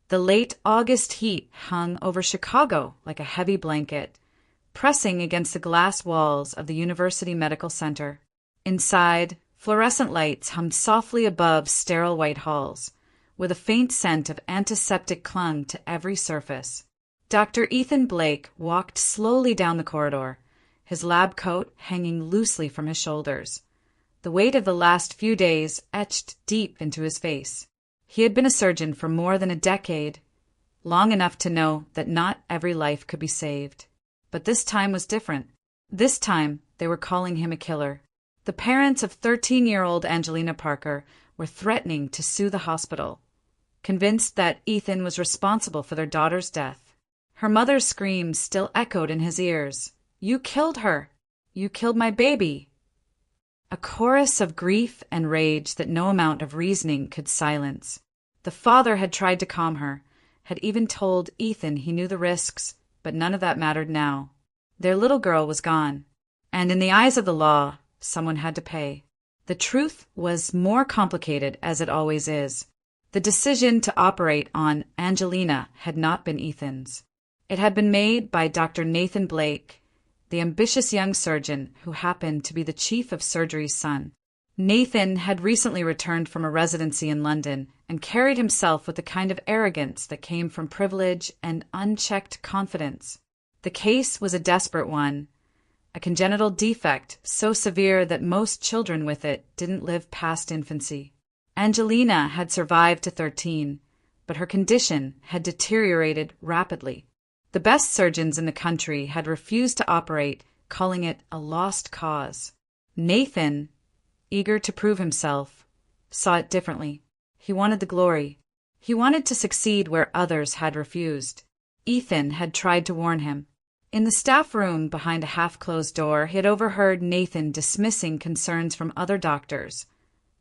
The late August heat hung over Chicago like a heavy blanket, pressing against the glass walls of the University Medical Center. Inside, fluorescent lights hummed softly above sterile white halls, with a faint scent of antiseptic clung to every surface. Dr. Ethan Blake walked slowly down the corridor, his lab coat hanging loosely from his shoulders, the weight of the last few days etched deep into his face. He had been a surgeon for more than a decade, long enough to know that not every life could be saved. But this time was different. This time, they were calling him a killer. The parents of 13-year-old Angelina Parker were threatening to sue the hospital, convinced that Ethan was responsible for their daughter's death. Her mother's screams still echoed in his ears. "You killed her! You killed my baby!" A chorus of grief and rage that no amount of reasoning could silence. The father had tried to calm her, had even told Ethan he knew the risks, but none of that mattered now. Their little girl was gone, and in the eyes of the law, someone had to pay. The truth was more complicated, as it always is. The decision to operate on Angelina had not been Ethan's. It had been made by Dr. Nathan Blake, the ambitious young surgeon who happened to be the chief of surgery's son. Nathan had recently returned from a residency in London and carried himself with the kind of arrogance that came from privilege and unchecked confidence. The case was a desperate one, a congenital defect so severe that most children with it didn't live past infancy. Angelina had survived to 13, but her condition had deteriorated rapidly. The best surgeons in the country had refused to operate, calling it a lost cause. Nathan, eager to prove himself, saw it differently. He wanted the glory. He wanted to succeed where others had refused. Ethan had tried to warn him. In the staff room behind a half-closed door, he had overheard Nathan dismissing concerns from other doctors,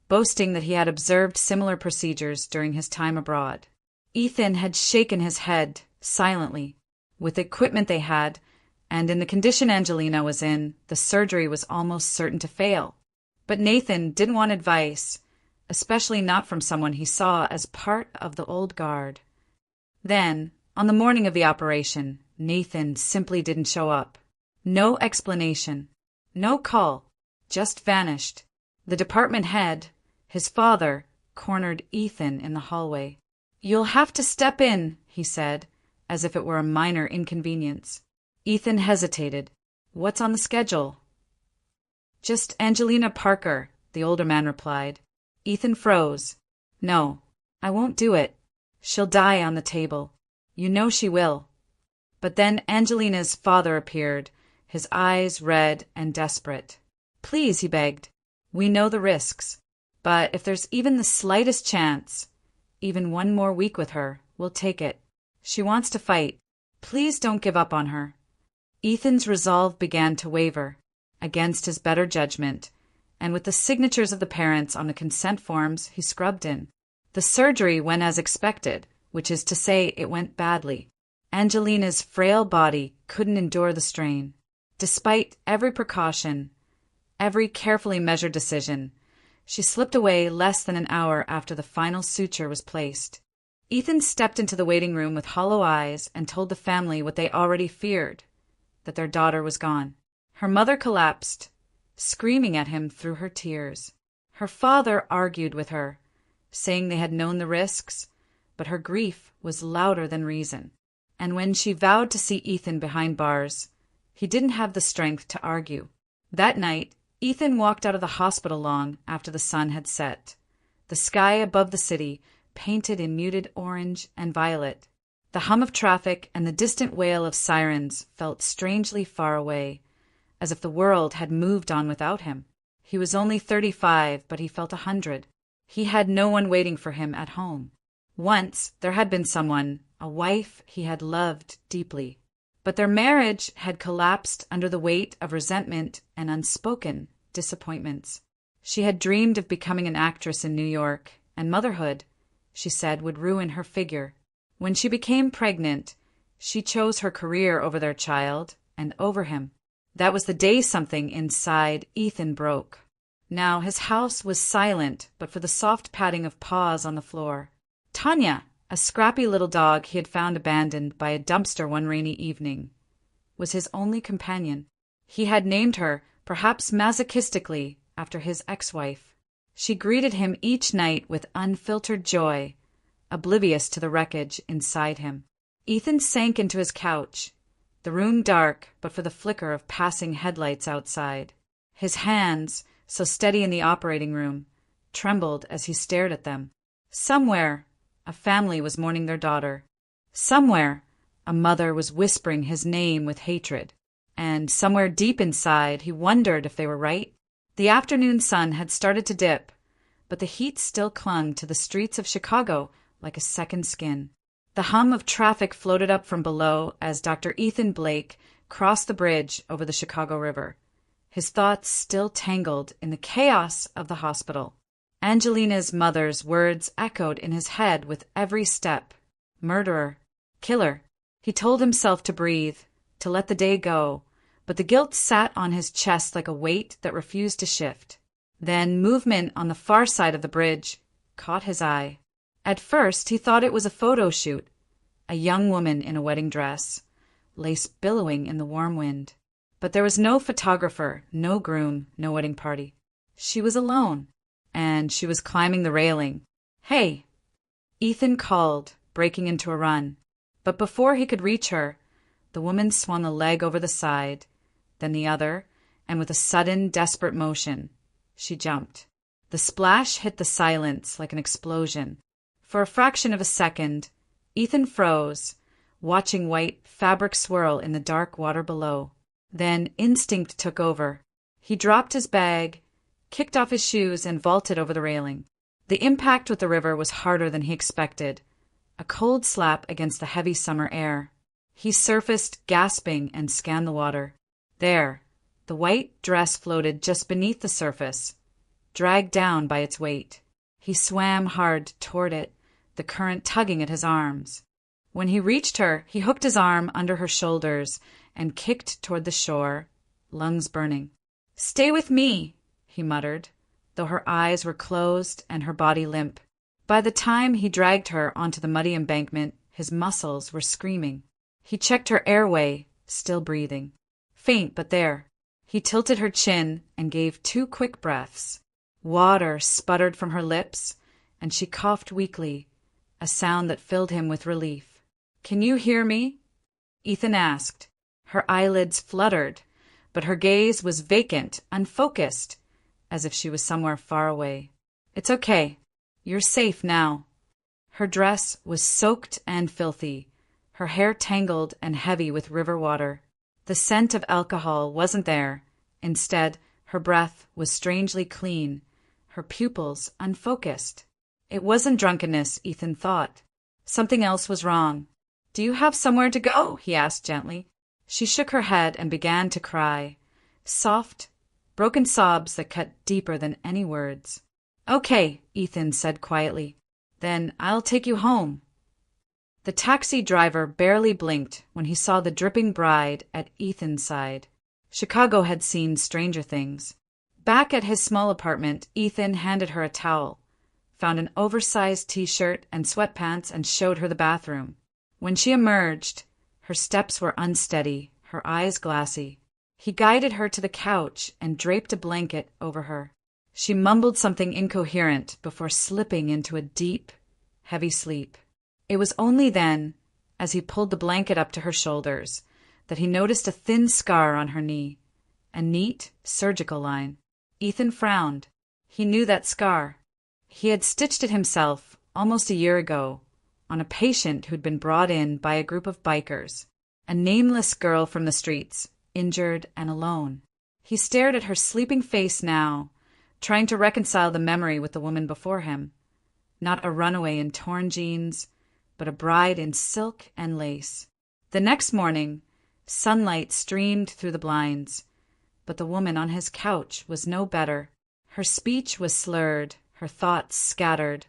boasting that he had observed similar procedures during his time abroad. Ethan had shaken his head silently. With the equipment they had, and in the condition Angelina was in, the surgery was almost certain to fail. But Nathan didn't want advice, especially not from someone he saw as part of the old guard. Then, on the morning of the operation, Nathan simply didn't show up. No explanation, no call, just vanished. The department head, his father, cornered Ethan in the hallway. "You'll have to step in," he said, as if it were a minor inconvenience. Ethan hesitated. "What's on the schedule?" "Just Angelina Parker," the older man replied. Ethan froze. "No, I won't do it. She'll die on the table. You know she will." But then Angelina's father appeared, his eyes red and desperate. "Please," he begged. "We know the risks, but if there's even the slightest chance, even one more week with her, we'll take it. She wants to fight. Please don't give up on her." Ethan's resolve began to waver, against his better judgment, and with the signatures of the parents on the consent forms he scrubbed in. The surgery went as expected, which is to say it went badly. Angelina's frail body couldn't endure the strain. Despite every precaution, every carefully measured decision, she slipped away less than an hour after the final suture was placed. Ethan stepped into the waiting room with hollow eyes and told the family what they already feared, that their daughter was gone. Her mother collapsed, screaming at him through her tears. Her father argued with her, saying they had known the risks, but her grief was louder than reason. And when she vowed to see Ethan behind bars, he didn't have the strength to argue. That night, Ethan walked out of the hospital long after the sun had set. The sky above the city painted in muted orange and violet. The hum of traffic and the distant wail of sirens felt strangely far away, as if the world had moved on without him. He was only 35, but he felt 100. He had no one waiting for him at home. Once there had been someone, a wife he had loved deeply. But their marriage had collapsed under the weight of resentment and unspoken disappointments. She had dreamed of becoming an actress in New York, and motherhood, she said, would ruin her figure. When she became pregnant, she chose her career over their child and over him. That was the day something inside Ethan broke. Now his house was silent but for the soft padding of paws on the floor. "Tanya!" A scrappy little dog he had found abandoned by a dumpster one rainy evening was his only companion. He had named her, perhaps masochistically, after his ex-wife. She greeted him each night with unfiltered joy, oblivious to the wreckage inside him. Ethan sank into his couch, the room dark but for the flicker of passing headlights outside. His hands, so steady in the operating room, trembled as he stared at them. Somewhere, a family was mourning their daughter. Somewhere, a mother was whispering his name with hatred. And somewhere deep inside, he wondered if they were right. The afternoon sun had started to dip, but the heat still clung to the streets of Chicago like a second skin. The hum of traffic floated up from below as Dr. Ethan Blake crossed the bridge over the Chicago River, his thoughts still tangled in the chaos of the hospital. Angelina's mother's words echoed in his head with every step. Murderer. Killer. He told himself to breathe, to let the day go, but the guilt sat on his chest like a weight that refused to shift. Then movement on the far side of the bridge caught his eye. At first he thought it was a photo shoot. A young woman in a wedding dress, lace billowing in the warm wind. But there was no photographer, no groom, no wedding party. She was alone, and she was climbing the railing. "Hey!" Ethan called, breaking into a run. But before he could reach her, the woman swung a leg over the side, then the other, and with a sudden, desperate motion, she jumped. The splash hit the silence like an explosion. For a fraction of a second, Ethan froze, watching white fabric swirl in the dark water below. Then instinct took over. He dropped his bag, kicked off his shoes, and vaulted over the railing. The impact with the river was harder than he expected, a cold slap against the heavy summer air. He surfaced, gasping, and scanned the water. There, the white dress floated just beneath the surface, dragged down by its weight. He swam hard toward it, the current tugging at his arms. When he reached her, he hooked his arm under her shoulders and kicked toward the shore, lungs burning. "Stay with me," he muttered, though her eyes were closed and her body limp. By the time he dragged her onto the muddy embankment, his muscles were screaming. He checked her airway, still breathing. Faint, but there. He tilted her chin and gave 2 quick breaths. Water sputtered from her lips, and she coughed weakly, a sound that filled him with relief. "Can you hear me?" Ethan asked. Her eyelids fluttered, but her gaze was vacant, unfocused, as if she was somewhere far away. "It's okay. You're safe now." Her dress was soaked and filthy, her hair tangled and heavy with river water. The scent of alcohol wasn't there. Instead, her breath was strangely clean, her pupils unfocused. It wasn't drunkenness, Ethan thought. Something else was wrong. "Do you have somewhere to go?" he asked gently. She shook her head and began to cry, soft, broken sobs that cut deeper than any words. "Okay," Ethan said quietly. "Then I'll take you home." The taxi driver barely blinked when he saw the dripping bride at Ethan's side. Chicago had seen stranger things. Back at his small apartment, Ethan handed her a towel, found an oversized t-shirt and sweatpants, and showed her the bathroom. When she emerged, her steps were unsteady, her eyes glassy. He guided her to the couch and draped a blanket over her. She mumbled something incoherent before slipping into a deep, heavy sleep. It was only then, as he pulled the blanket up to her shoulders, that he noticed a thin scar on her knee, a neat, surgical line. Ethan frowned. He knew that scar. He had stitched it himself almost a year ago on a patient who'd been brought in by a group of bikers, a nameless girl from the streets, injured and alone. He stared at her sleeping face now, trying to reconcile the memory with the woman before him. Not a runaway in torn jeans, but a bride in silk and lace. The next morning, sunlight streamed through the blinds, but the woman on his couch was no better. Her speech was slurred, her thoughts scattered,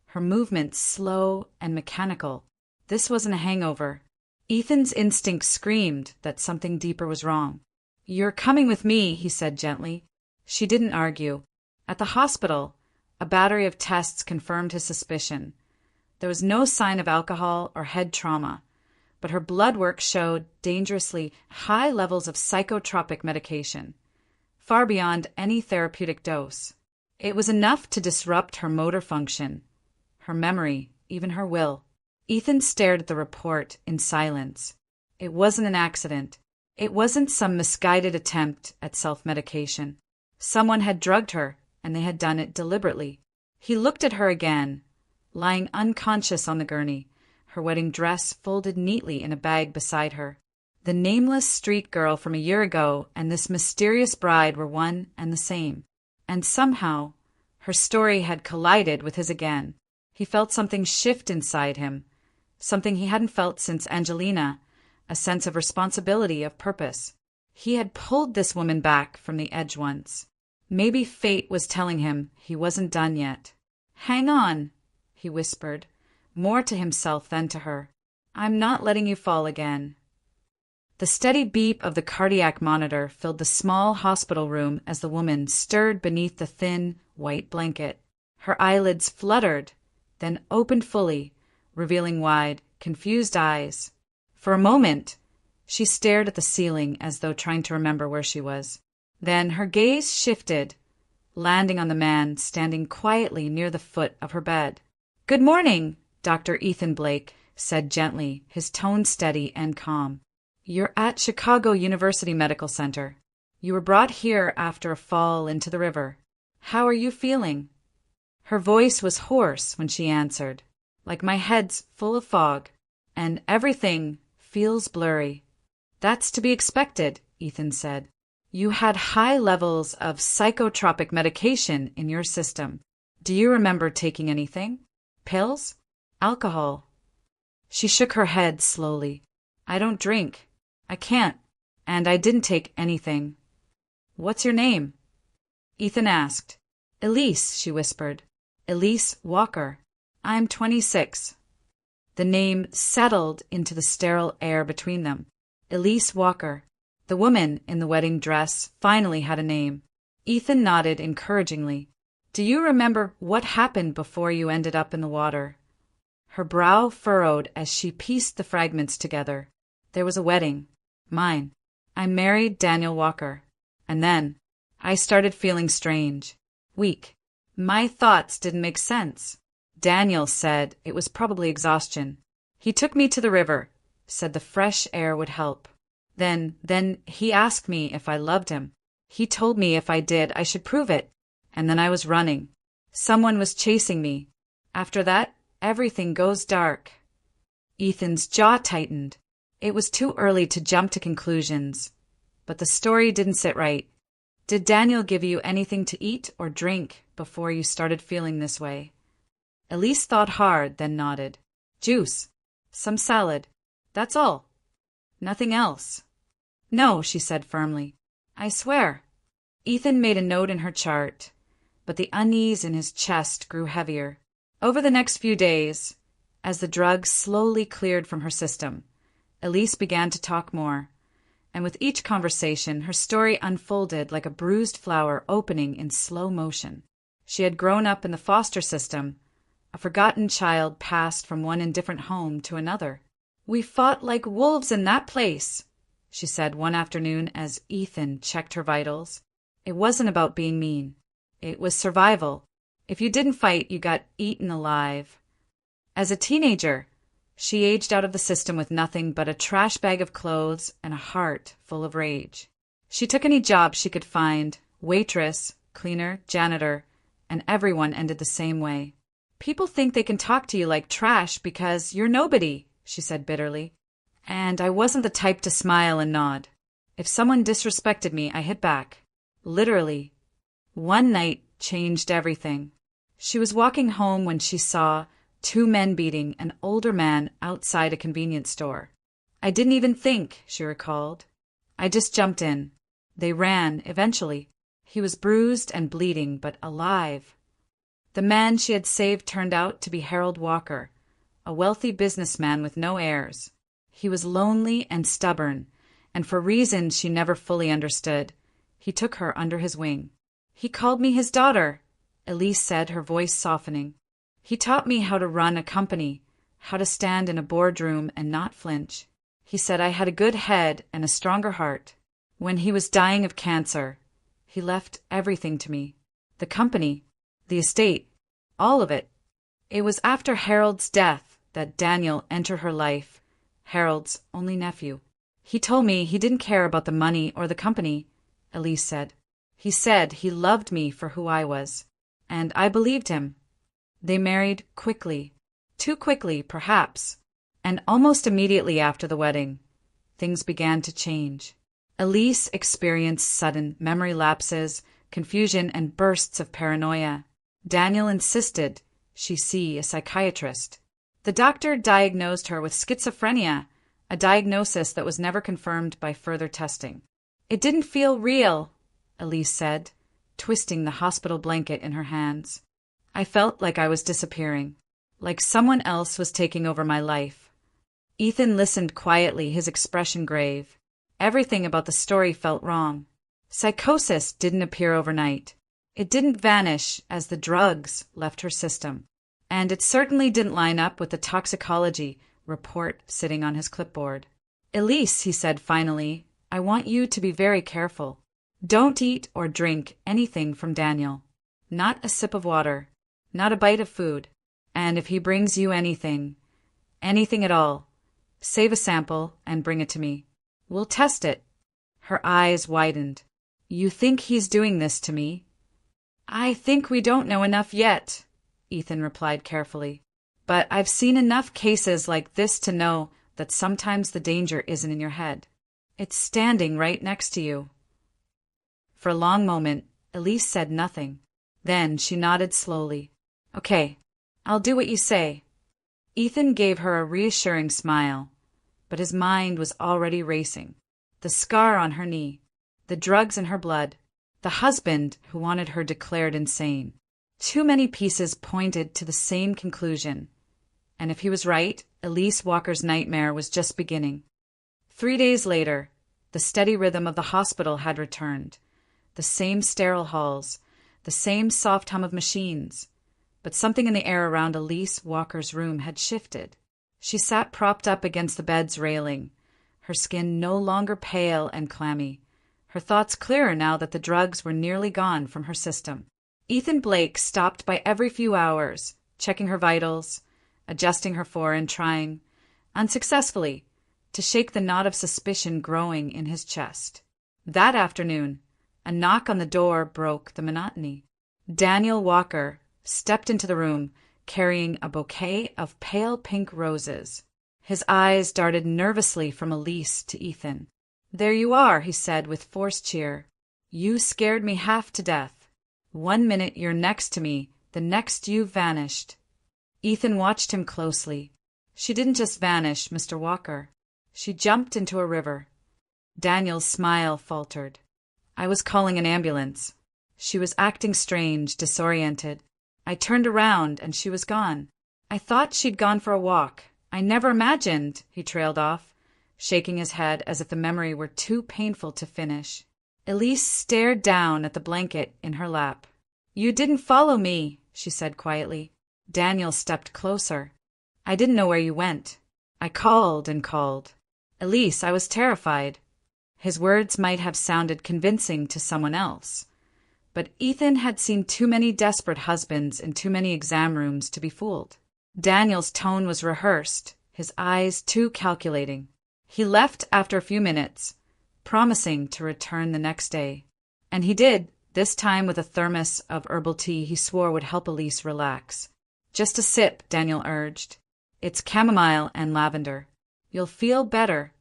her movements slow and mechanical. This wasn't a hangover. Ethan's instinct screamed that something deeper was wrong. "You're coming with me," he said gently. She didn't argue. At the hospital, a battery of tests confirmed his suspicion. There was no sign of alcohol or head trauma, but her blood work showed dangerously high levels of psychotropic medication, far beyond any therapeutic dose. It was enough to disrupt her motor function, her memory, even her will. Ethan stared at the report in silence. It wasn't an accident. It wasn't some misguided attempt at self-medication. Someone had drugged her, and they had done it deliberately. He looked at her again, lying unconscious on the gurney, her wedding dress folded neatly in a bag beside her. The nameless street girl from a year ago and this mysterious bride were one and the same. And somehow, her story had collided with his again. He felt something shift inside him, something he hadn't felt since Angelina, a sense of responsibility, of purpose. He had pulled this woman back from the edge once. Maybe fate was telling him he wasn't done yet. "Hang on," he whispered, more to himself than to her. "I'm not letting you fall again." The steady beep of the cardiac monitor filled the small hospital room as the woman stirred beneath the thin, white blanket. Her eyelids fluttered, then opened fully, revealing wide, confused eyes. For a moment, she stared at the ceiling as though trying to remember where she was. Then her gaze shifted, landing on the man standing quietly near the foot of her bed. "Good morning," Dr. Ethan Blake said gently, his tone steady and calm. "You're at Chicago University Medical Center. You were brought here after a fall into the river. How are you feeling?" Her voice was hoarse when she answered, "Like my head's full of fog, and everything feels blurry." "That's to be expected," Ethan said. "You had high levels of psychotropic medication in your system. Do you remember taking anything? Pills? Alcohol?" She shook her head slowly. "I don't drink. I can't. And I didn't take anything." "What's your name?" Ethan asked. "Elise," she whispered. "Elise Walker. I'm 26. The name settled into the sterile air between them. Elise Walker. The woman in the wedding dress finally had a name. Ethan nodded encouragingly. "Do you remember what happened before you ended up in the water?" Her brow furrowed as she pieced the fragments together. "There was a wedding. Mine. I married Daniel Walker. And then I started feeling strange. Weak. My thoughts didn't make sense. Daniel said it was probably exhaustion. He took me to the river, said the fresh air would help. Then he asked me if I loved him. He told me if I did, I should prove it. And then I was running. Someone was chasing me. After that, everything goes dark." Ethan's jaw tightened. It was too early to jump to conclusions, but the story didn't sit right. "Did Daniel give you anything to eat or drink before you started feeling this way?" Elise thought hard, then nodded. "Juice. Some salad. That's all. Nothing else." "No," she said firmly. "I swear." Ethan made a note in her chart, but the unease in his chest grew heavier. Over the next few days, as the drug slowly cleared from her system, Elise began to talk more, and with each conversation her story unfolded like a bruised flower opening in slow motion. She had grown up in the foster system, a forgotten child passed from one indifferent home to another. "We fought like wolves in that place," she said one afternoon as Ethan checked her vitals. "It wasn't about being mean. It was survival. If you didn't fight, you got eaten alive." As a teenager, she aged out of the system with nothing but a trash bag of clothes and a heart full of rage. She took any job she could find, waitress, cleaner, janitor, and everyone ended the same way. "People think they can talk to you like trash because you're nobody," she said bitterly. And I wasn't the type to smile and nod. If someone disrespected me, I hit back. Literally. One night changed everything. She was walking home when she saw two men beating an older man outside a convenience store. "I didn't even think," she recalled. "I just jumped in. They ran, eventually. He was bruised and bleeding, but alive." The man she had saved turned out to be Harold Walker, a wealthy businessman with no heirs. He was lonely and stubborn, and for reasons she never fully understood, he took her under his wing. "He called me his daughter," Elise said, her voice softening. He taught me how to run a company, how to stand in a boardroom and not flinch. He said I had a good head and a stronger heart. When he was dying of cancer, he left everything to me. The company, the estate, all of it. It was after Harold's death that Daniel entered her life, Harold's only nephew. He told me he didn't care about the money or the company, Elise said. He said he loved me for who I was, and I believed him. They married quickly, too quickly, perhaps, and almost immediately after the wedding, things began to change. Elise experienced sudden memory lapses, confusion, and bursts of paranoia. Daniel insisted she see a psychiatrist. The doctor diagnosed her with schizophrenia, a diagnosis that was never confirmed by further testing. It didn't feel real, Elise said, twisting the hospital blanket in her hands. I felt like I was disappearing, like someone else was taking over my life. Ethan listened quietly, his expression grave. Everything about the story felt wrong. Psychosis didn't appear overnight. It didn't vanish as the drugs left her system. And it certainly didn't line up with the toxicology report sitting on his clipboard. Elise, he said finally, I want you to be very careful. Don't eat or drink anything from Daniel. Not a sip of water. Not a bite of food. And if he brings you anything at all, save a sample and bring it to me. We'll test it. Her eyes widened. You think he's doing this to me? I think we don't know enough yet, Ethan replied carefully. But I've seen enough cases like this to know that sometimes the danger isn't in your head. It's standing right next to you. For a long moment, Elise said nothing. Then she nodded slowly. Okay, I'll do what you say. Ethan gave her a reassuring smile, but his mind was already racing. The scar on her knee, the drugs in her blood, the husband who wanted her declared insane. Too many pieces pointed to the same conclusion. And if he was right, Elise Walker's nightmare was just beginning. 3 days later, the steady rhythm of the hospital had returned. The same sterile halls, the same soft hum of machines. But something in the air around Elise Walker's room had shifted. She sat propped up against the bed's railing, her skin no longer pale and clammy, her thoughts clearer now that the drugs were nearly gone from her system. Ethan Blake stopped by every few hours, checking her vitals, adjusting her and trying, unsuccessfully, to shake the knot of suspicion growing in his chest. That afternoon, a knock on the door broke the monotony. Daniel Walker stepped into the room, carrying a bouquet of pale pink roses. His eyes darted nervously from Elise to Ethan. There you are, he said with forced cheer. You scared me half to death. 1 minute you're next to me, the next you vanished. Ethan watched him closely. She didn't just vanish, Mr. Walker. She jumped into a river. Daniel's smile faltered. I was calling an ambulance. She was acting strange, disoriented. I turned around and she was gone. I thought she'd gone for a walk. I never imagined, he trailed off, shaking his head as if the memory were too painful to finish. Elise stared down at the blanket in her lap. You didn't follow me, she said quietly. Daniel stepped closer. I didn't know where you went. I called and called. Elise, I was terrified. His words might have sounded convincing to someone else. But Ethan had seen too many desperate husbands in too many exam rooms to be fooled. Daniel's tone was rehearsed, his eyes too calculating. He left after a few minutes, promising to return the next day. And he did, this time with a thermos of herbal tea he swore would help Elise relax. Just a sip, Daniel urged. It's chamomile and lavender. You'll feel better.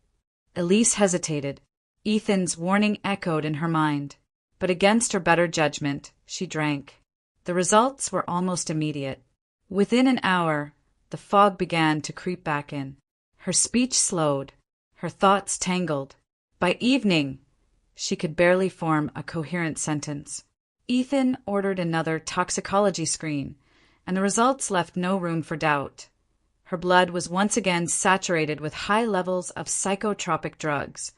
Elise hesitated. Ethan's warning echoed in her mind. But against her better judgment, she drank. The results were almost immediate. Within an hour, the fog began to creep back in. Her speech slowed, her thoughts tangled. By evening, she could barely form a coherent sentence. Ethan ordered another toxicology screen, and the results left no room for doubt. Her blood was once again saturated with high levels of psychotropic drugs,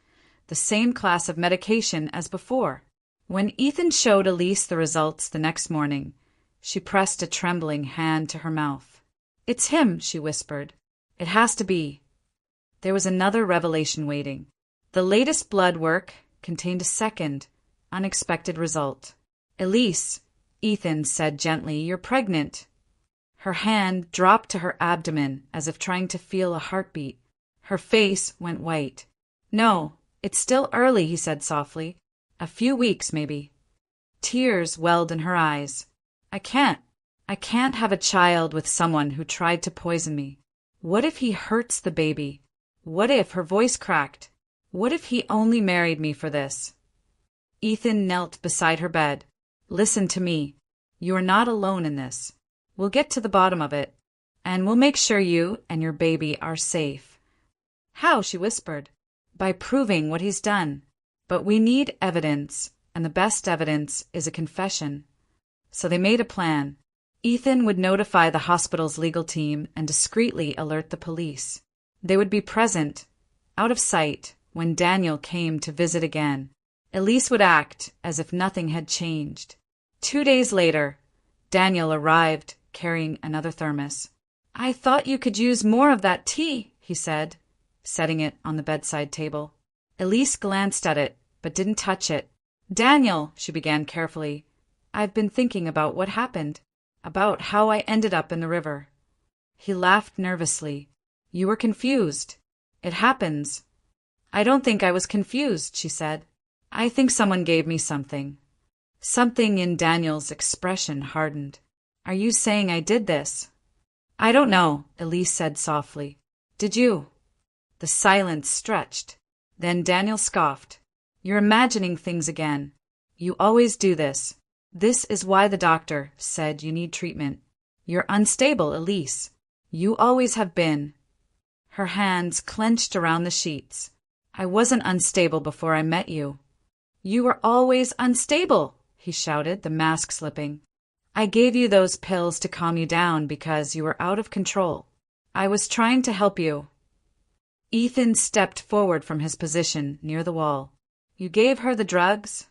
the same class of medication as before. When Ethan showed Elise the results the next morning, She pressed a trembling hand to her mouth. "It's him," she whispered. "It has to be." There was another revelation waiting. The latest blood work contained a second, unexpected result. "Elise," Ethan said gently, "you're pregnant." Her hand dropped to her abdomen as if trying to feel a heartbeat. Her face went white. "No, it's still early," he said softly. "A few weeks, maybe." Tears welled in her eyes. I can't have a child with someone who tried to poison me. What if he hurts the baby? What if," her voice cracked, "what if he only married me for this?" Ethan knelt beside her bed. "Listen to me. You are not alone in this. We'll get to the bottom of it, and we'll make sure you and your baby are safe." "How?" she whispered. "By proving what he's done. But we need evidence, and the best evidence is a confession." So they made a plan. Ethan would notify the hospital's legal team and discreetly alert the police. They would be present, out of sight, when Daniel came to visit again. Elise would act as if nothing had changed. 2 days later, Daniel arrived carrying another thermos. "I thought you could use more of that tea," he said, setting it on the bedside table. Elise glanced at it, but didn't touch it. "Daniel," she began carefully, "I've been thinking about what happened, about how I ended up in the river." He laughed nervously. "You were confused. It happens." "I don't think I was confused," she said. "I think someone gave me something." Something in Daniel's expression hardened. "Are you saying I did this?" "I don't know," Elise said softly. "Did you?" The silence stretched. Then Daniel scoffed. "You're imagining things again. You always do this. This is why the doctor said you need treatment. You're unstable, Elise. You always have been." Her hands clenched around the sheets. "I wasn't unstable before I met you." "You were always unstable," he shouted, the mask slipping. "I gave you those pills to calm you down because you were out of control. I was trying to help you." Ethan stepped forward from his position near the wall. "You gave her the drugs?"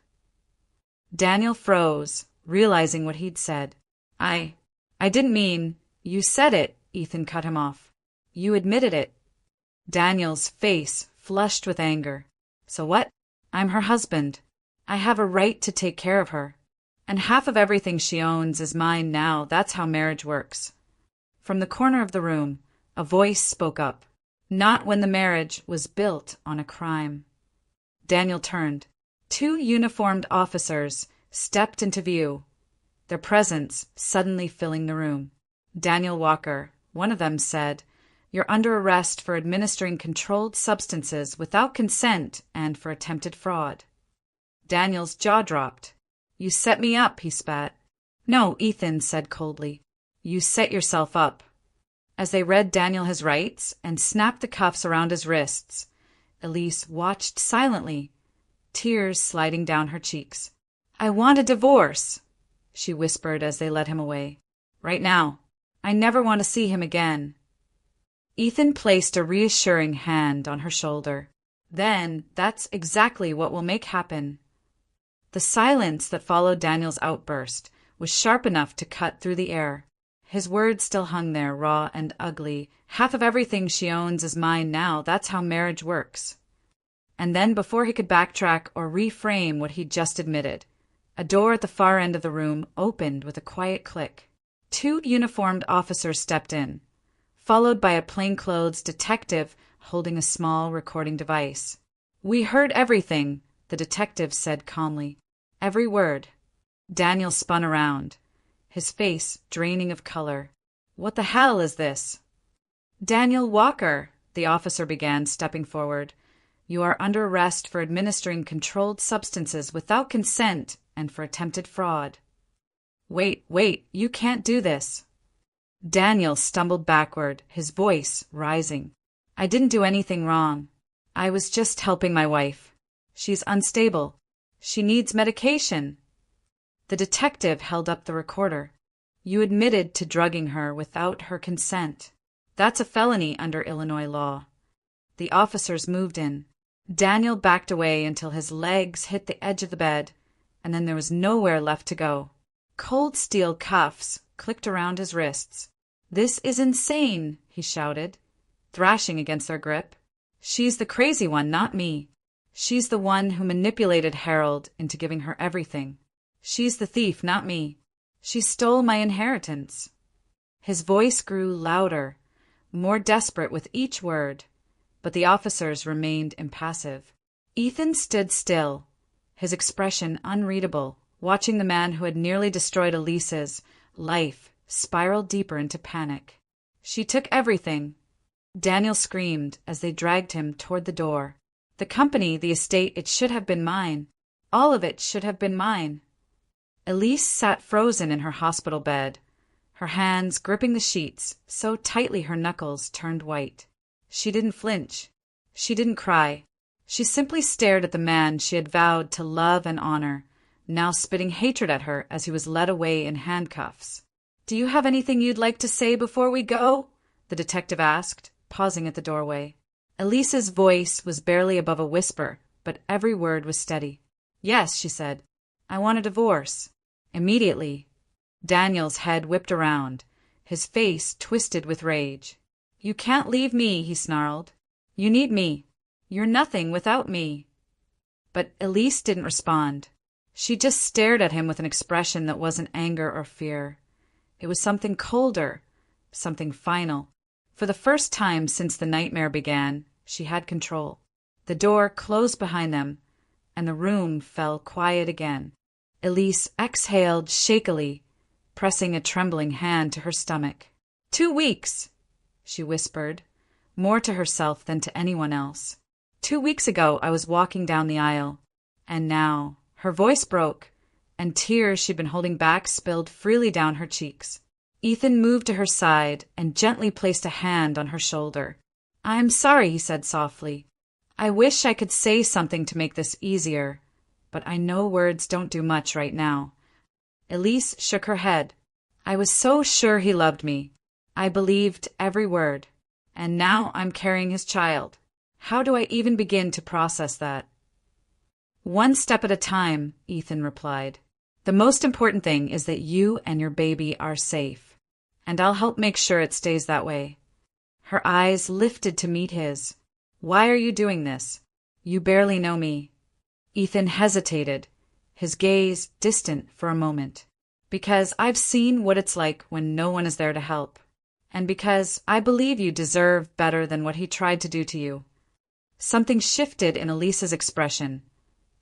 Daniel froze, realizing what he'd said. I didn't mean—" "You said it," Ethan cut him off. "You admitted it." Daniel's face flushed with anger. "So what? I'm her husband. I have a right to take care of her. And half of everything she owns is mine now. That's how marriage works." From the corner of the room, a voice spoke up. "Not when the marriage was built on a crime." Daniel turned. 2 uniformed officers stepped into view, their presence suddenly filling the room. "Daniel Walker," one of them said, "you're under arrest for administering controlled substances without consent and for attempted fraud." Daniel's jaw dropped. "You set me up," he spat. "No," Ethan said coldly. "You set yourself up." As they read Daniel his rights and snapped the cuffs around his wrists, Elise watched silently, tears sliding down her cheeks. "I want a divorce," she whispered as they led him away. "Right now. I never want to see him again." Ethan placed a reassuring hand on her shoulder. "Then that's exactly what we'll make happen." The silence that followed Daniel's outburst was sharp enough to cut through the air. His words still hung there, raw and ugly. "Half of everything she owns is mine now. That's how marriage works." And then, before he could backtrack or reframe what he'd just admitted, a door at the far end of the room opened with a quiet click. 2 uniformed officers stepped in, followed by a plainclothes detective holding a small recording device. "We heard everything," the detective said calmly. "Every word." Daniel spun around, his face draining of color. "What the hell is this?" "Daniel Walker," the officer began, stepping forward. "You are under arrest for administering controlled substances without consent and for attempted fraud." Wait, you can't do this." Daniel stumbled backward, his voice rising. "I didn't do anything wrong. I was just helping my wife. She's unstable. She needs medication." The detective held up the recorder. "You admitted to drugging her without her consent. That's a felony under Illinois law." The officers moved in. Daniel backed away until his legs hit the edge of the bed, and then there was nowhere left to go. Cold steel cuffs clicked around his wrists. "This is insane," he shouted, thrashing against their grip. "She's the crazy one, not me. She's the one who manipulated Harold into giving her everything. She's the thief, not me. She stole my inheritance." His voice grew louder, more desperate with each word, but the officers remained impassive. Ethan stood still, his expression unreadable, watching the man who had nearly destroyed Elise's life spiral deeper into panic. "She took everything," Daniel screamed as they dragged him toward the door. "The company, the estate, it should have been mine. All of it should have been mine." Elise sat frozen in her hospital bed, her hands gripping the sheets so tightly her knuckles turned white. She didn't flinch. She didn't cry. She simply stared at the man she had vowed to love and honor, now spitting hatred at her as he was led away in handcuffs. "Do you have anything you'd like to say before we go?" the detective asked, pausing at the doorway. Elise's voice was barely above a whisper, but every word was steady. "Yes," she said. "I want a divorce. Immediately." Daniel's head whipped around, his face twisted with rage. "You can't leave me," he snarled. "You need me. You're nothing without me." But Elise didn't respond. She just stared at him with an expression that wasn't anger or fear. It was something colder, something final. For the first time since the nightmare began, she had control. The door closed behind them, and the room fell quiet again. Elise exhaled shakily, pressing a trembling hand to her stomach. 2 weeks, she whispered, more to herself than to anyone else. 2 weeks ago I was walking down the aisle, and now her voice broke, and tears she'd been holding back spilled freely down her cheeks. Ethan moved to her side and gently placed a hand on her shoulder. "I'm sorry," he said softly. "I wish I could say something to make this easier, but I know words don't do much right now." Elise shook her head. "I was so sure he loved me. I believed every word. And now I'm carrying his child. How do I even begin to process that?" "One step at a time," Ethan replied. "The most important thing is that you and your baby are safe, and I'll help make sure it stays that way." Her eyes lifted to meet his. "Why are you doing this? You barely know me." Ethan hesitated, his gaze distant for a moment. "Because I've seen what it's like when no one is there to help, and because I believe you deserve better than what he tried to do to you." Something shifted in Elise's expression,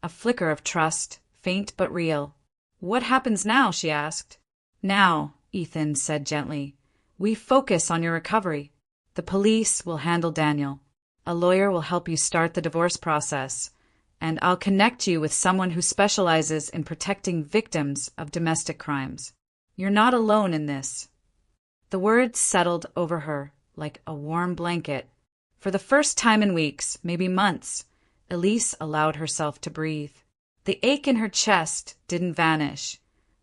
a flicker of trust, faint but real. "What happens now?" she asked. "Now," Ethan said gently, "we focus on your recovery. The police will handle Daniel. A lawyer will help you start the divorce process, and I'll connect you with someone who specializes in protecting victims of domestic crimes. You're not alone in this." The words settled over her like a warm blanket. For the first time in weeks, maybe months, Elise allowed herself to breathe. The ache in her chest didn't vanish,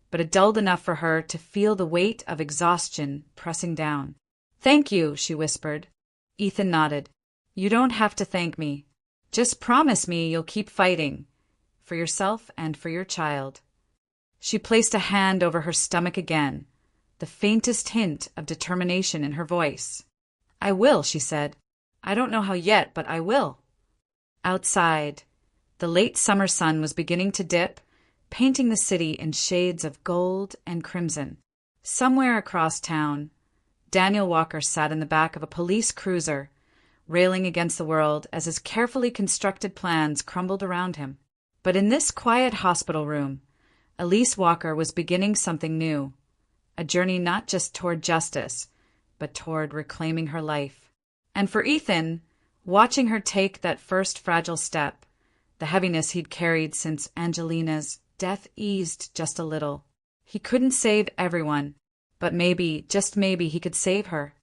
but it dulled enough for her to feel the weight of exhaustion pressing down. "Thank you," she whispered. Ethan nodded. "You don't have to thank me. Just promise me you'll keep fighting, for yourself and for your child." She placed a hand over her stomach again, the faintest hint of determination in her voice. "I will," she said. "I don't know how yet, but I will." Outside, the late summer sun was beginning to dip, painting the city in shades of gold and crimson. Somewhere across town, Daniel Walker sat in the back of a police cruiser, railing against the world as his carefully constructed plans crumbled around him. But in this quiet hospital room, Elise Walker was beginning something new, a journey not just toward justice, but toward reclaiming her life. And for Ethan, watching her take that first fragile step, the heaviness he'd carried since Angelina's death eased just a little. He couldn't save everyone, but maybe, just maybe, he could save her.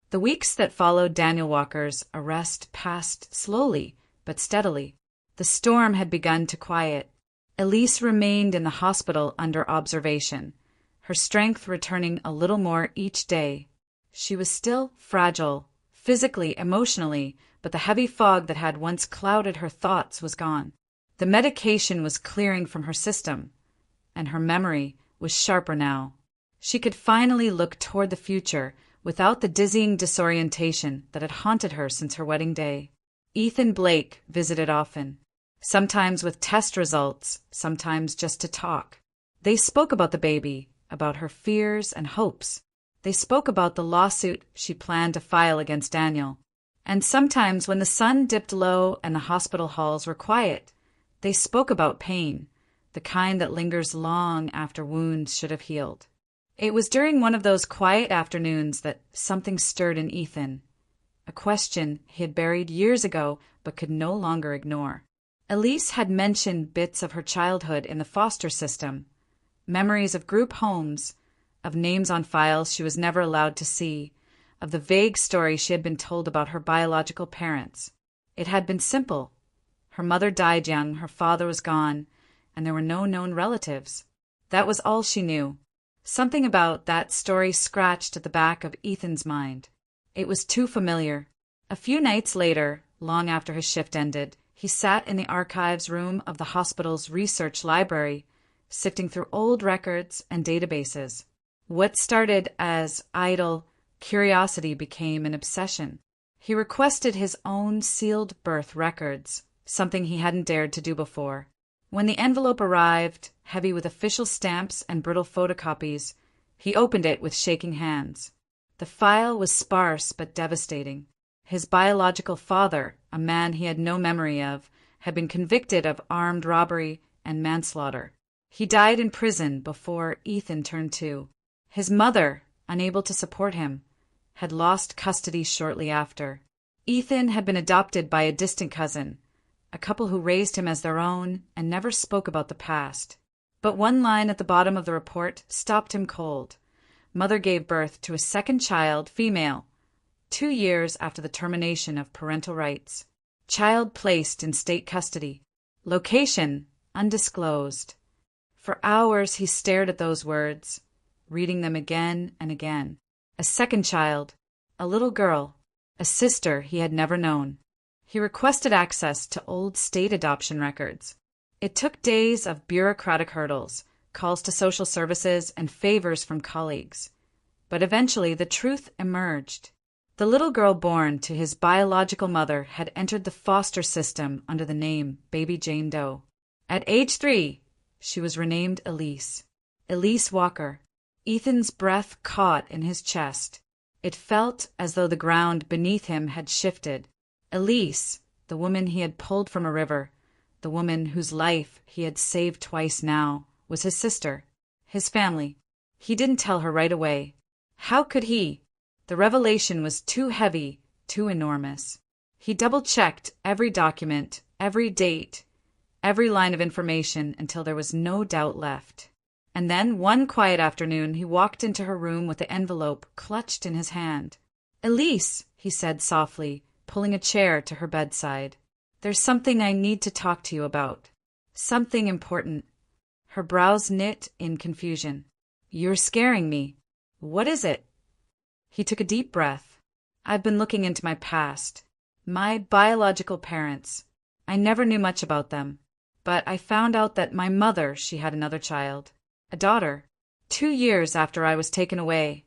The weeks that followed Daniel Walker's arrest passed slowly but steadily. The storm had begun to quiet. Elise remained in the hospital under observation, her strength returning a little more each day. She was still fragile, physically, emotionally, but the heavy fog that had once clouded her thoughts was gone. The medication was clearing from her system, and her memory was sharper now. She could finally look toward the future without the dizzying disorientation that had haunted her since her wedding day. Ethan Blake visited often, sometimes with test results, sometimes just to talk. They spoke about the baby, about her fears and hopes. They spoke about the lawsuit she planned to file against Daniel. And sometimes when the sun dipped low and the hospital halls were quiet, they spoke about pain, the kind that lingers long after wounds should have healed. It was during one of those quiet afternoons that something stirred in Ethan, a question he had buried years ago but could no longer ignore. Elise had mentioned bits of her childhood in the foster system, memories of group homes, of names on files she was never allowed to see, of the vague story she had been told about her biological parents. It had been simple. Her mother died young, her father was gone, and there were no known relatives. That was all she knew. Something about that story scratched at the back of Ethan's mind. It was too familiar. A few nights later, long after his shift ended, he sat in the archives room of the hospital's research library, sifting through old records and databases. What started as idle curiosity became an obsession. He requested his own sealed birth records, something he hadn't dared to do before. When the envelope arrived, heavy with official stamps and brittle photocopies, he opened it with shaking hands. The file was sparse but devastating. His biological father, a man he had no memory of, had been convicted of armed robbery and manslaughter. He died in prison before Ethan turned 2. His mother, unable to support him, had lost custody shortly after. Ethan had been adopted by a distant cousin, a couple who raised him as their own and never spoke about the past. But one line at the bottom of the report stopped him cold. Mother gave birth to a second child, female, 2 years after the termination of parental rights. Child placed in state custody. Location undisclosed. For hours he stared at those words, reading them again and again. A second child, a little girl, a sister he had never known. He requested access to old state adoption records. It took days of bureaucratic hurdles, calls to social services, and favors from colleagues. But eventually the truth emerged. The little girl born to his biological mother had entered the foster system under the name Baby Jane Doe. At age 3, she was renamed Elise. Elise Walker. Ethan's breath caught in his chest. It felt as though the ground beneath him had shifted. Elise, the woman he had pulled from a river, the woman whose life he had saved twice now, was his sister, his family. He didn't tell her right away. How could he? The revelation was too heavy, too enormous. He double-checked every document, every date, every line of information until there was no doubt left. And then, one quiet afternoon, he walked into her room with the envelope clutched in his hand. "Elise," he said softly, pulling a chair to her bedside. "There's something I need to talk to you about. Something important." Her brows knit in confusion. "You're scaring me. What is it?" He took a deep breath. "I've been looking into my past. My biological parents. I never knew much about them. But I found out that my mother, she had another child. A daughter. 2 years after I was taken away."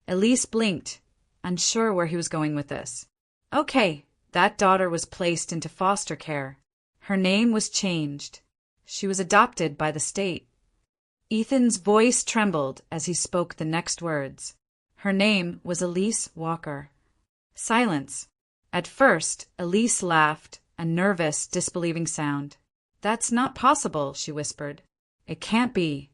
Elise blinked, unsure where he was going with this. "Okay, that daughter was placed into foster care. Her name was changed. She was adopted by the state." Ethan's voice trembled as he spoke the next words. Her name was Elise Walker. Silence. At first, Elise laughed, a nervous, disbelieving sound. "That's not possible," she whispered. "It can't be."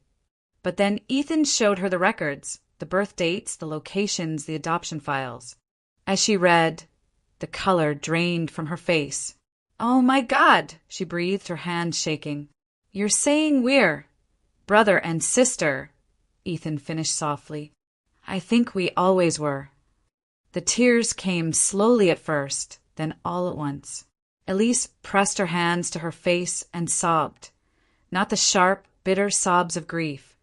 But then Ethan showed her the records, the birth dates, the locations, the adoption files. As she read, the color drained from her face. "Oh my God," she breathed, her hands shaking. "You're saying we're brother and sister," Ethan finished softly. "I think we always were." The tears came slowly at first, then all at once. Elise pressed her hands to her face and sobbed. Not the sharp, bitter sobs of grief,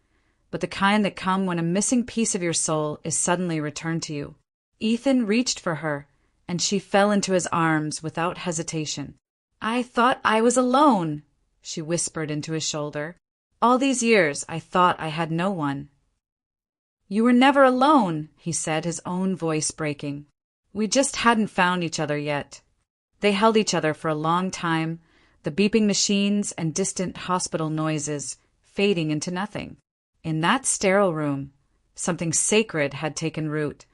but the kind that come when a missing piece of your soul is suddenly returned to you. Ethan reached for her, and she fell into his arms without hesitation. "I thought I was alone," she whispered into his shoulder. All these years I thought I had no one." "You were never alone," he said, his own voice breaking. "We just hadn't found each other yet." They held each other for a long time, the beeping machines and distant hospital noises fading into nothing. In that sterile room, something sacred had taken root,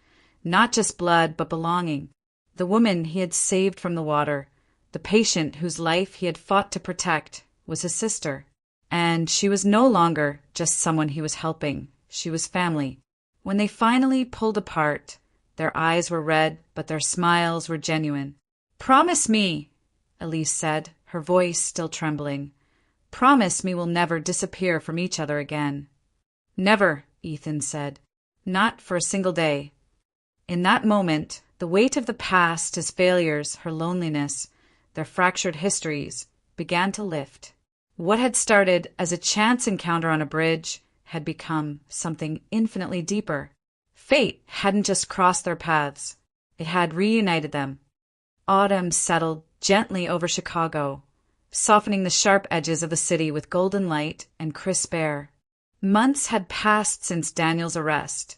not just blood but belonging. The woman he had saved from the water, the patient whose life he had fought to protect, was his sister. And she was no longer just someone he was helping. She was family. When they finally pulled apart, their eyes were red, but their smiles were genuine. "Promise me," Elise said, her voice still trembling. "Promise me we'll never disappear from each other again." "Never," Ethan said. "Not for a single day." In that moment, the weight of the past, his failures, her loneliness, their fractured histories, began to lift. What had started as a chance encounter on a bridge had become something infinitely deeper. Fate hadn't just crossed their paths. It had reunited them. Autumn settled gently over Chicago, softening the sharp edges of the city with golden light and crisp air. Months had passed since Daniel's arrest,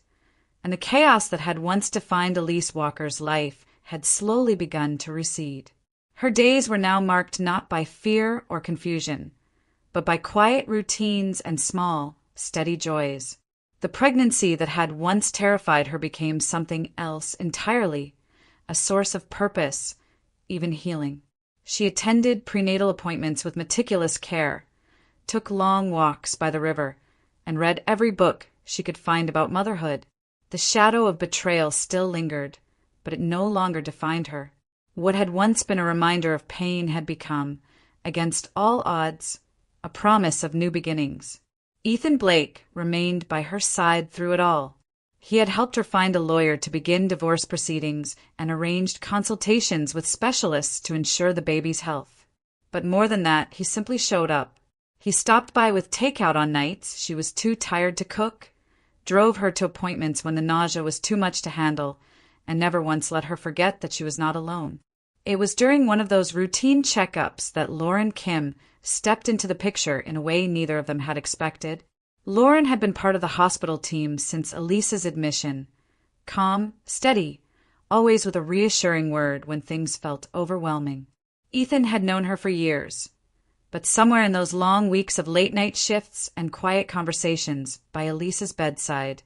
and the chaos that had once defined Elise Walker's life had slowly begun to recede. Her days were now marked not by fear or confusion, but by quiet routines and small, steady joys. The pregnancy that had once terrified her became something else entirely, a source of purpose, even healing. She attended prenatal appointments with meticulous care, took long walks by the river, and read every book she could find about motherhood. The shadow of betrayal still lingered, but it no longer defined her. What had once been a reminder of pain had become, against all odds, a promise of new beginnings. Ethan Blake remained by her side through it all. He had helped her find a lawyer to begin divorce proceedings and arranged consultations with specialists to ensure the baby's health. But more than that, he simply showed up. He stopped by with takeout on nights she was too tired to cook, drove her to appointments when the nausea was too much to handle, and never once let her forget that she was not alone. It was during one of those routine checkups that Lauren Kim stepped into the picture in a way neither of them had expected. Lauren had been part of the hospital team since Elise's admission. Calm, steady, always with a reassuring word when things felt overwhelming. Ethan had known her for years, but somewhere in those long weeks of late-night shifts and quiet conversations by Elise's bedside,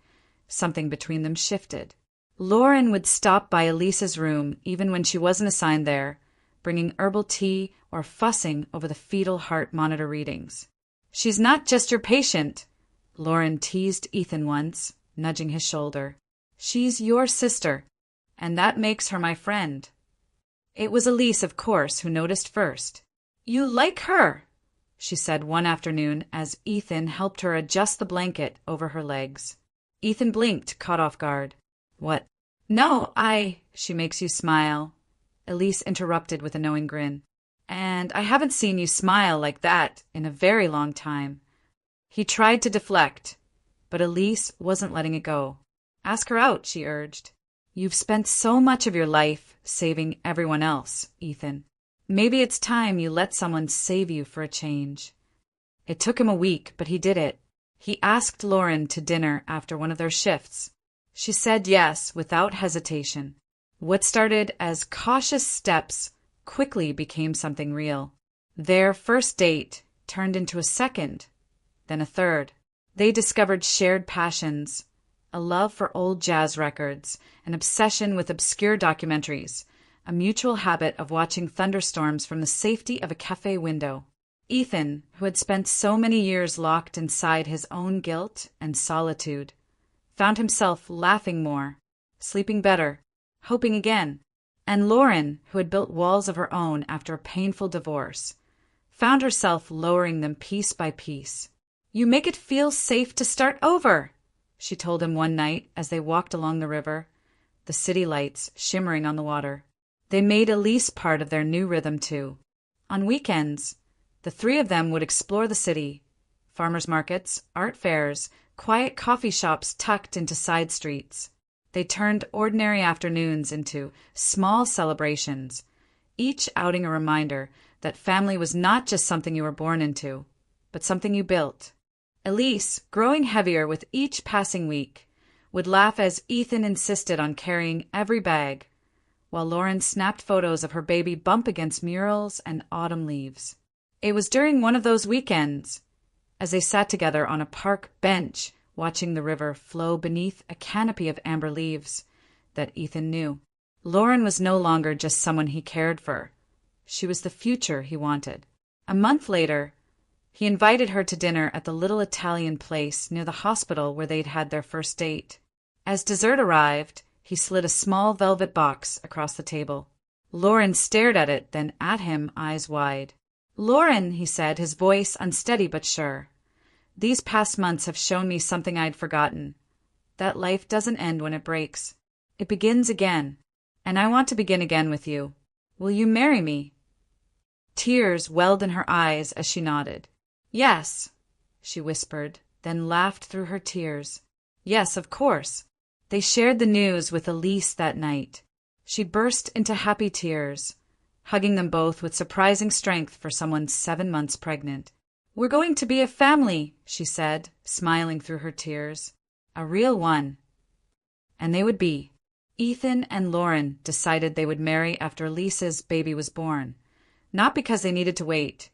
something between them shifted. Lauren would stop by Elise's room even when she wasn't assigned there, bringing herbal tea or fussing over the fetal heart monitor readings. "She's not just your patient," Lauren teased Ethan once, nudging his shoulder. "She's your sister, and that makes her my friend." It was Elise, of course, who noticed first. "You like her," she said one afternoon as Ethan helped her adjust the blanket over her legs. Ethan blinked, caught off guard. "What?" "No, she makes you smile," Elise interrupted with a knowing grin. "And I haven't seen you smile like that in a very long time." He tried to deflect, but Elise wasn't letting it go. "Ask her out," she urged. "You've spent so much of your life saving everyone else, Ethan. Maybe it's time you let someone save you for a change." It took him a week, but he did it. He asked Lauren to dinner after one of their shifts. She said yes without hesitation. What started as cautious steps quickly became something real. Their first date turned into a second, then a third. They discovered shared passions, a love for old jazz records, an obsession with obscure documentaries, a mutual habit of watching thunderstorms from the safety of a cafe window. Ethan, who had spent so many years locked inside his own guilt and solitude, found himself laughing more, sleeping better, hoping again. And Lauren, who had built walls of her own after a painful divorce, found herself lowering them piece by piece. "You make it feel safe to start over," she told him one night as they walked along the river, the city lights shimmering on the water. They made Elise part of their new rhythm, too. On weekends, the three of them would explore the city, farmers markets, art fairs, quiet coffee shops tucked into side streets. They turned ordinary afternoons into small celebrations, each outing a reminder that family was not just something you were born into, but something you built. Elise, growing heavier with each passing week, would laugh as Ethan insisted on carrying every bag, while Lauren snapped photos of her baby bump against murals and autumn leaves. It was during one of those weekends, as they sat together on a park bench watching the river flow beneath a canopy of amber leaves, that Ethan knew. Lauren was no longer just someone he cared for. She was the future he wanted. A month later, he invited her to dinner at the little Italian place near the hospital where they'd had their first date. As dessert arrived, he slid a small velvet box across the table. Lauren stared at it, then at him, eyes wide. "Lauren," he said, his voice unsteady but sure. "These past months have shown me something I'd forgotten. That life doesn't end when it breaks. It begins again. And I want to begin again with you. Will you marry me?" Tears welled in her eyes as she nodded. "Yes," she whispered, then laughed through her tears. "Yes, of course." They shared the news with Elise that night. She burst into happy tears, hugging them both with surprising strength for someone 7 months pregnant. "We're going to be a family," she said, smiling through her tears. "A real one." And they would be. Ethan and Lauren decided they would marry after Elise's baby was born, not because they needed to wait,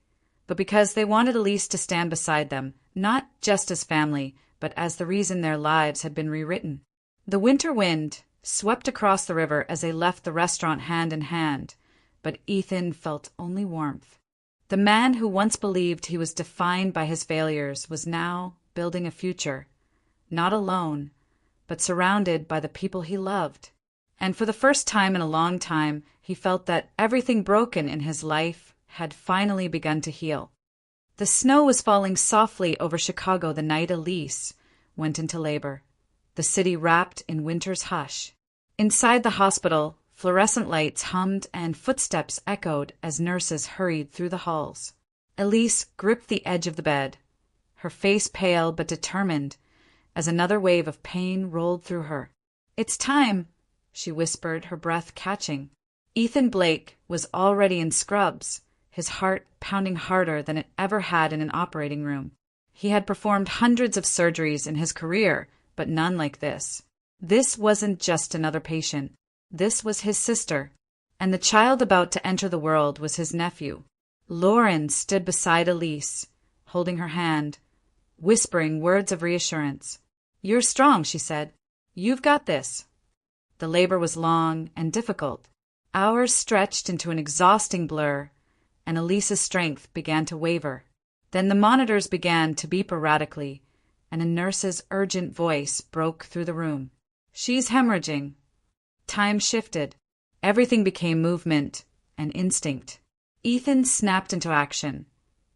but because they wanted Elise to stand beside them, not just as family, but as the reason their lives had been rewritten. The winter wind swept across the river as they left the restaurant hand in hand, but Ethan felt only warmth. The man who once believed he was defined by his failures was now building a future, not alone, but surrounded by the people he loved. And for the first time in a long time, he felt that everything broken in his life had finally begun to heal. The snow was falling softly over Chicago the night Elise went into labor, the city wrapped in winter's hush. Inside the hospital, fluorescent lights hummed and footsteps echoed as nurses hurried through the halls. Elise gripped the edge of the bed, her face pale but determined, as another wave of pain rolled through her. "It's time," she whispered, her breath catching. Ethan Blake was already in scrubs, his heart pounding harder than it ever had in an operating room. He had performed hundreds of surgeries in his career, but none like this. This wasn't just another patient. This was his sister, and the child about to enter the world was his nephew. Lauren stood beside Elise, holding her hand, whispering words of reassurance. "You're strong," she said. "You've got this." The labor was long and difficult. Hours stretched into an exhausting blur, and Elise's strength began to waver. Then the monitors began to beep erratically, and a nurse's urgent voice broke through the room. "She's hemorrhaging." Time shifted. Everything became movement and instinct. Ethan snapped into action,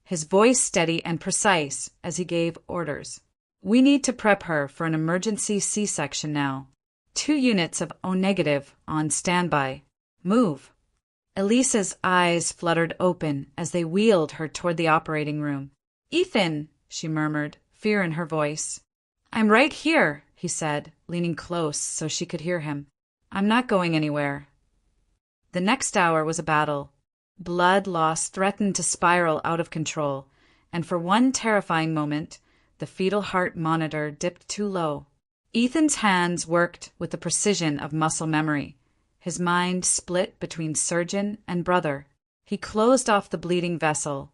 his voice steady and precise as he gave orders. "We need to prep her for an emergency C-section now. 2 units of O-negative on standby. Move." Elise's eyes fluttered open as they wheeled her toward the operating room. "Ethan," she murmured, fear in her voice. "I'm right here," he said, leaning close so she could hear him. "I'm not going anywhere." The next hour was a battle. Blood loss threatened to spiral out of control, and for one terrifying moment, the fetal heart monitor dipped too low. Ethan's hands worked with the precision of muscle memory. His mind split between surgeon and brother. He closed off the bleeding vessel,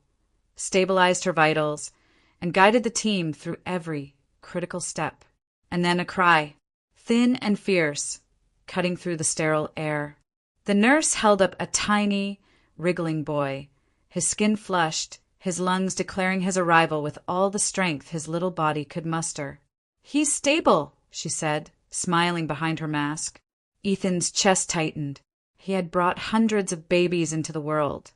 stabilized her vitals, and guided the team through every critical step. And then a cry, thin and fierce, cutting through the sterile air. The nurse held up a tiny, wriggling boy, his skin flushed, his lungs declaring his arrival with all the strength his little body could muster. "He's stable," she said, smiling behind her mask. Ethan's chest tightened. He had brought hundreds of babies into the world,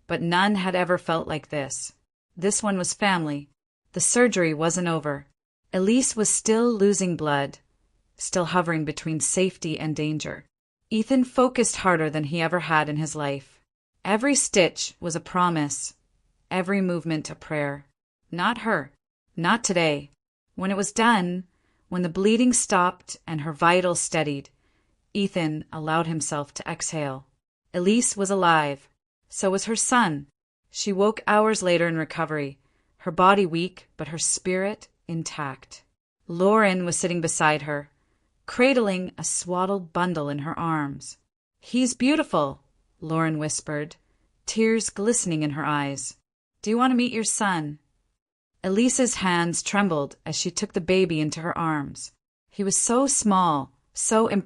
but none had ever felt like this. This one was family. The surgery wasn't over. Elise was still losing blood, still hovering between safety and danger. Ethan focused harder than he ever had in his life. Every stitch was a promise, every movement a prayer. Not her. Not today. When it was done, when the bleeding stopped and her vitals steadied, Ethan allowed himself to exhale. Elise was alive. So was her son. She woke hours later in recovery, her body weak, but her spirit intact. Lauren was sitting beside her, cradling a swaddled bundle in her arms. "He's beautiful," Lauren whispered, tears glistening in her eyes. "Do you want to meet your son?" Elise's hands trembled as she took the baby into her arms. He was so small, so impossible.